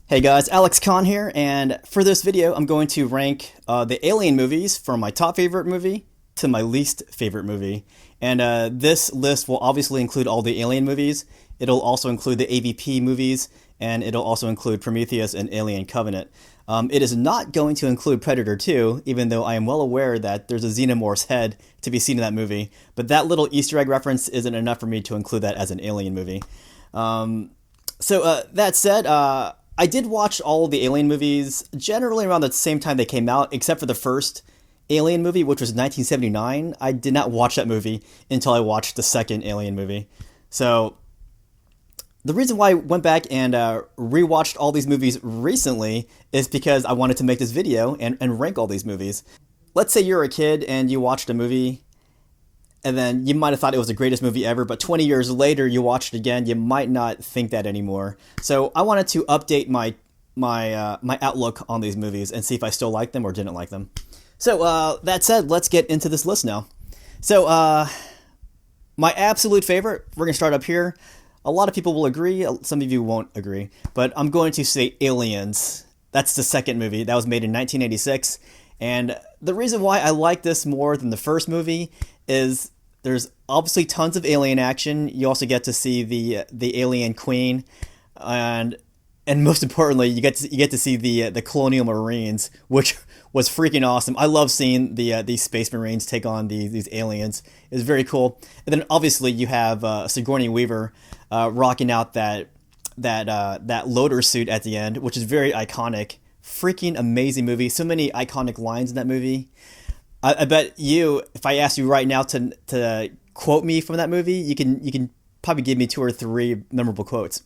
Hey guys, Alex Khan here, and for this video I'm going to rank the Alien movies from my top favorite movie to my least favorite movie. And this list will obviously include all the Alien movies, it'll also include the AVP movies, and it'll also include Prometheus and Alien Covenant. It is not going to include Predator 2, even though I am well aware that there's a xenomorph's head to be seen in that movie, but that little Easter egg reference isn't enough for me to include that as an Alien movie. That said, I did watch all of the Alien movies generally around the same time they came out, except for the first Alien movie, which was 1979. I did not watch that movie until I watched the second Alien movie. So the reason why I went back and rewatched all these movies recently is because I wanted to make this video and rank all these movies. Let's say you're a kid and you watched a movie and then you might have thought it was the greatest movie ever, but 20 years later you watch it again, you might not think that anymore. So I wanted to update my outlook on these movies and see if I still like them or didn't like them. So that said, let's get into this list now. So my absolute favorite, we're going to start up here. A lot of people will agree, some of you won't agree, but I'm going to say Aliens. That's the second movie. That was made in 1986. And the reason why I like this more than the first movie is there's obviously tons of alien action. You also get to see the alien queen, and most importantly, you get to see the colonial marines, which was freaking awesome. I love seeing these space marines take on these aliens. It's very cool. And then obviously you have Sigourney Weaver rocking out that loader suit at the end, which is very iconic. Freaking amazing movie. So many iconic lines in that movie. I bet you, if I asked you right now to quote me from that movie, you can probably give me 2 or 3 memorable quotes.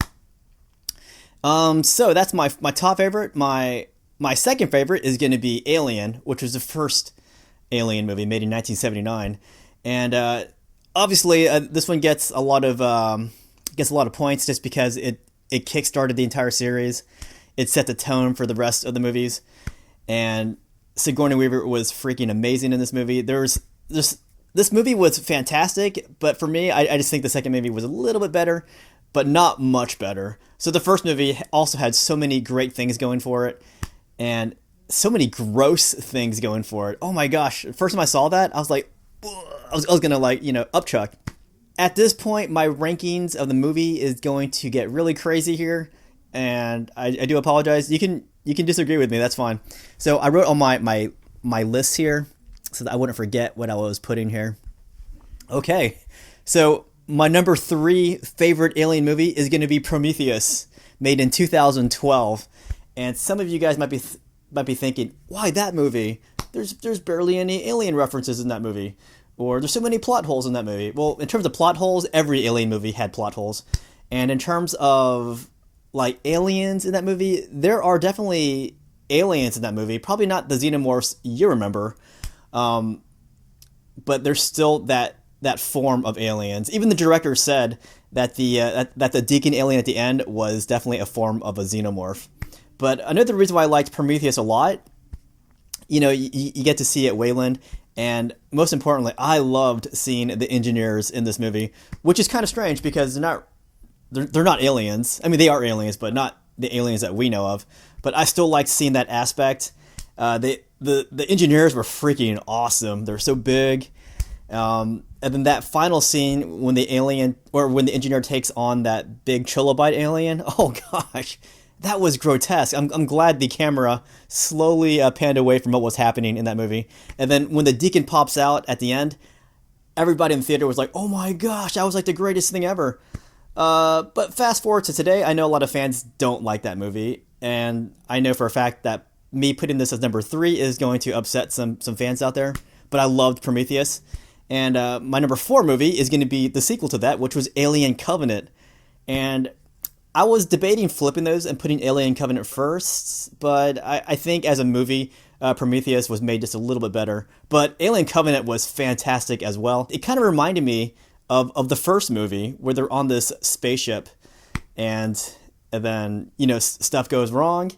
So that's my top favorite. My second favorite is going to be Alien, which was the first Alien movie made in 1979, and obviously this one gets a lot of points just because it kickstarted the entire series. It set the tone for the rest of the movies, and Sigourney Weaver was freaking amazing in this movie. This movie was fantastic, but for me, I just think the second movie was a little bit better, but not much better. So the first movie also had so many great things going for it, and so many gross things going for it. Oh my gosh! First time I saw that, I was like, I was gonna upchuck. At this point, my rankings of the movie is going to get really crazy here, and I do apologize. You can disagree with me. That's fine. So I wrote on my list here so that I wouldn't forget what I was putting here. Okay, so my number 3 favorite Alien movie is going to be Prometheus, made in 2012. And some of you guys might be thinking, why that movie? There's barely any alien references in that movie, or there's so many plot holes in that movie. Well, in terms of plot holes, every alien movie had plot holes, and in terms of like aliens in that movie, there are definitely aliens in that movie. Probably not the xenomorphs you remember, but there's still that form of aliens. Even the director said that the Deacon alien at the end was definitely a form of a xenomorph. But another reason why I liked Prometheus a lot, you get to see at Wayland, and most importantly, I loved seeing the engineers in this movie, which is kind of strange because they're not aliens. I mean, they are aliens, but not the aliens that we know of. But I still liked seeing that aspect. The engineers were freaking awesome. They're so big. And then that final scene when the engineer takes on that big trilobite alien. Oh gosh, that was grotesque. I'm glad the camera slowly panned away from what was happening in that movie. And then when the Deacon pops out at the end, everybody in the theater was like, "Oh my gosh, that was like the greatest thing ever." But fast forward to today, I know a lot of fans don't like that movie, and I know for a fact that me putting this as number 3 is going to upset some fans out there, but I loved Prometheus. And my number 4 movie is going to be the sequel to that, which was Alien Covenant. And I was debating flipping those and putting Alien Covenant first, but I think as a movie, Prometheus was made just a little bit better. But Alien Covenant was fantastic as well. It kind of reminded me of the first movie where they're on this spaceship and then stuff goes wrong,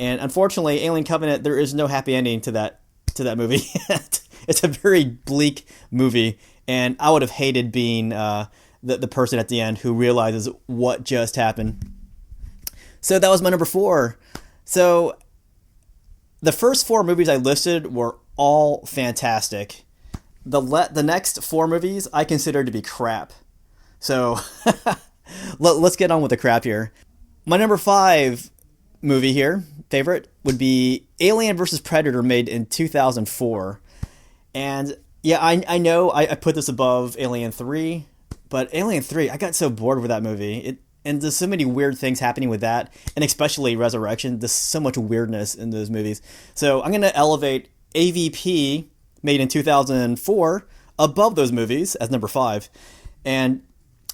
and unfortunately Alien Covenant, there is no happy ending to that movie. It's a very bleak movie, and I would have hated being the person at the end who realizes what just happened. So that was my number 4. So the first 4 movies I listed were all fantastic. The next 4 movies I consider to be crap. So let's get on with the crap here. My number 5 movie here, favorite, would be Alien vs. Predator, made in 2004. And yeah, I know I put this above Alien 3, but Alien 3, I got so bored with that movie. And there's so many weird things happening with that, and especially Resurrection. There's so much weirdness in those movies. So I'm going to elevate AVP, made in 2004, above those movies as number 5. And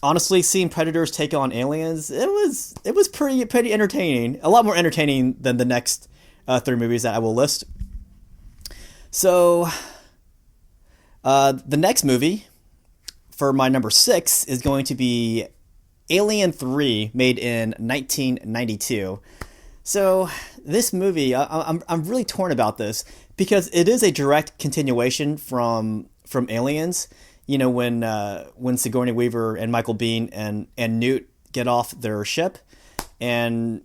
honestly, seeing Predators take on aliens, it was pretty entertaining. A lot more entertaining than the next 3 movies that I will list. So the next movie for my number 6 is going to be Alien 3, made in 1992. So this movie, I'm really torn about this because it is a direct continuation from Aliens. You know, when Sigourney Weaver and Michael Biehn and Newt get off their ship, and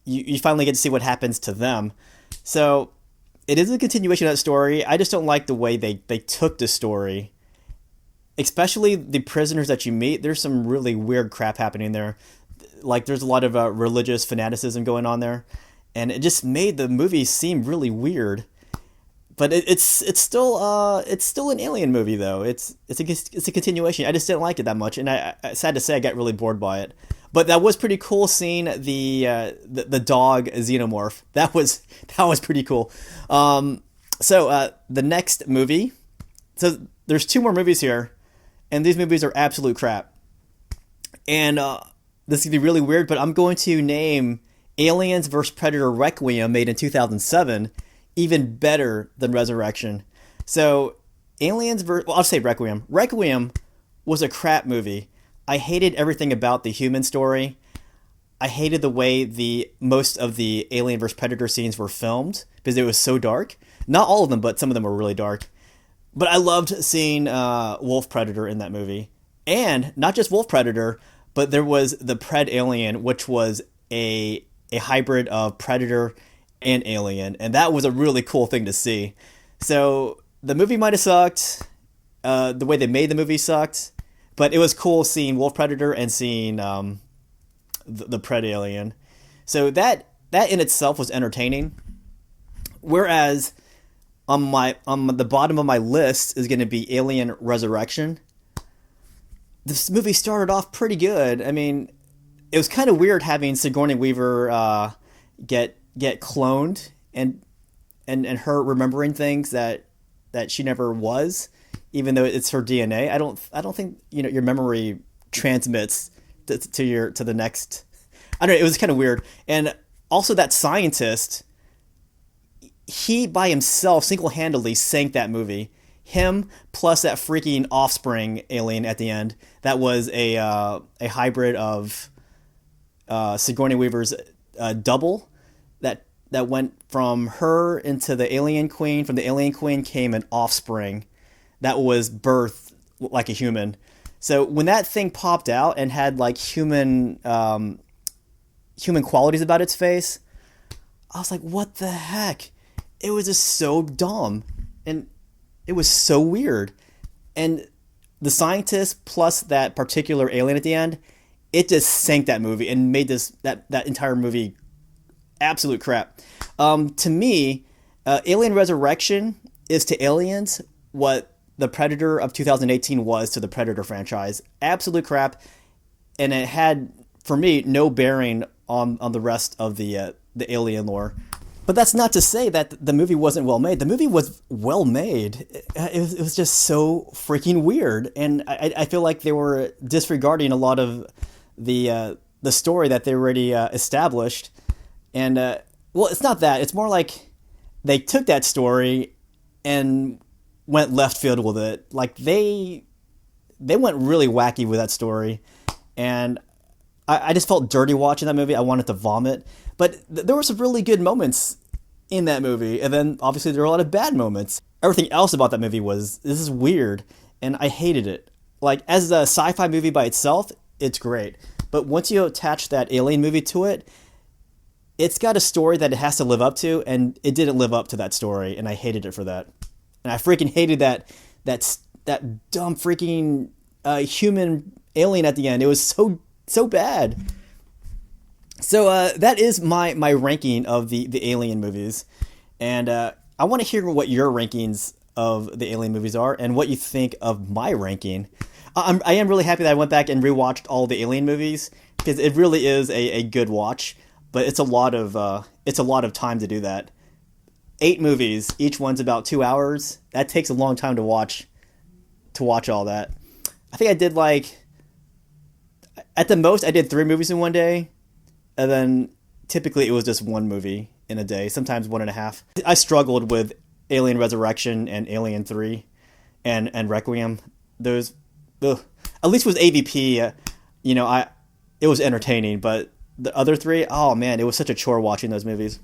you finally get to see what happens to them. So it is a continuation of that story. I just don't like the way they took the story. Especially the prisoners that you meet, there's some really weird crap happening there. Like, there's a lot of religious fanaticism going on there, and it just made the movie seem really weird. But it's still an Alien movie though. It's a continuation. I just didn't like it that much, and I sad to say I got really bored by it. But that was pretty cool seeing the dog xenomorph. That was pretty cool. So the next movie. So there's 2 more movies here. And these movies are absolute crap. And this is going to be really weird, but I'm going to name Aliens vs. Predator Requiem, made in 2007, even better than Resurrection. So, I'll say Requiem. Requiem was a crap movie. I hated everything about the human story. I hated the way most of the Alien vs. Predator scenes were filmed, because it was so dark. Not all of them, but some of them were really dark. But I loved seeing Wolf Predator in that movie. And not just Wolf Predator, but there was the Pred Alien, which was a hybrid of Predator and Alien. And that was a really cool thing to see. So the movie might have sucked. The way they made the movie sucked. But it was cool seeing Wolf Predator and seeing the Pred Alien. So that in itself was entertaining. Whereas on the bottom of my list is going to be Alien Resurrection. This movie started off pretty good. I mean, it was kind of weird having Sigourney Weaver get cloned and her remembering things that she never was, even though it's her DNA. I don't think your memory transmits to the next. I don't know. It was kind of weird, and also that scientist. He, by himself, single-handedly sank that movie. Him, plus that freaking offspring alien at the end. That was a hybrid of Sigourney Weaver's double that went from her into the Alien Queen. From the Alien Queen came an offspring that was birthed like a human. So when that thing popped out and had like human qualities about its face, I was like, what the heck? It was just so dumb, and it was so weird. And the scientist plus that particular alien at the end, it just sank that movie and made that entire movie absolute crap. To me, Alien Resurrection is to Aliens what the Predator of 2018 was to the Predator franchise. Absolute crap, and it had, for me, no bearing on the rest of the Alien lore. But that's not to say that the movie wasn't well made. The movie was well made. It was just so freaking weird, and I feel like they were disregarding a lot of the story that they already established. And well, it's not that. It's more like they took that story and went left field with it. Like they went really wacky with that story, and I just felt dirty watching that movie. I wanted to vomit. But there were some really good moments in that movie, and then obviously there were a lot of bad moments. Everything else about that movie this is weird, and I hated it. Like, as a sci-fi movie by itself, it's great. But once you attach that Alien movie to it, it's got a story that it has to live up to, and it didn't live up to that story, and I hated it for that. And I freaking hated that dumb freaking human alien at the end. It was so bad. So that is my ranking of the Alien movies, and I want to hear what your rankings of the Alien movies are, and what you think of my ranking. I am really happy that I went back and rewatched all the Alien movies, because it really is a good watch, but it's a lot of time to do that. 8 movies, each one's about 2 hours. That takes a long time to watch all that. I think I did at the most I did 3 movies in one day, and then typically it was just 1 movie in a day, sometimes 1.5. I struggled with Alien Resurrection and Alien 3 and Requiem. Those, ugh. At least with AVP, it was entertaining, but the other 3, oh man, it was such a chore watching those movies.